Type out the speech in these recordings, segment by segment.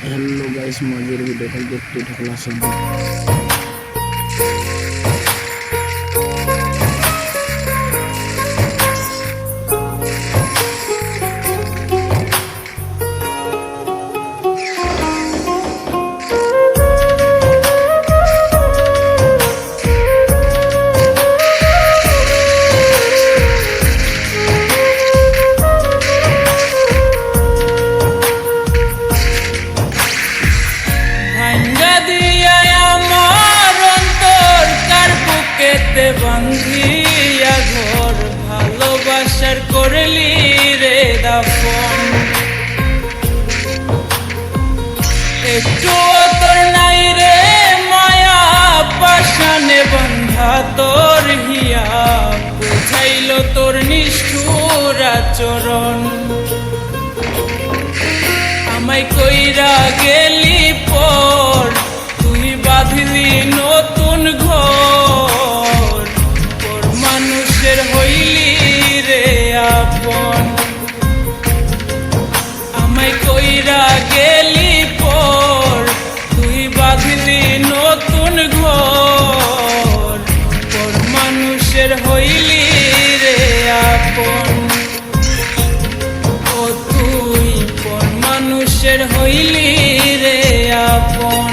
Hello guys, मजेर video कल देखते ढकला सब। बंधिया घोर भालोबासार करली रे दाफन एकटू तोर नाई रे माया पाशाने बंधा तोर हिया बुझाइलो तोर निष्ठुर आचरण आमाय कइरा गेली पर तुई बाঁধলি नतुन घर हইলি রে আপন আমায় কইরা গেলি পর তুই বাঁধলি নতুন ঘর পর মানুষের হইলি রে আপন ও তুই পর মানুষের হইলি রে আপন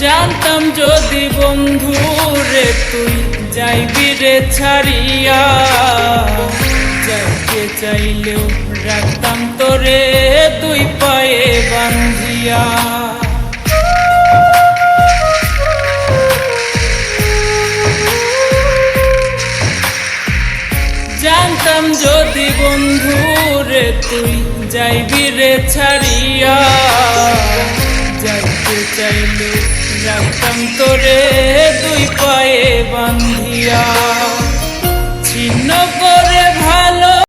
जानताम जदि बंधु रे तुई जाइबि रे छाड़िया जाइते चाइलेओ राखताम तोरे तुई पाए बांधिया जानताम जदि बंधु रे तुई जाइबि रे छाड़िया जाइते चाइलेओ राखताम तोरे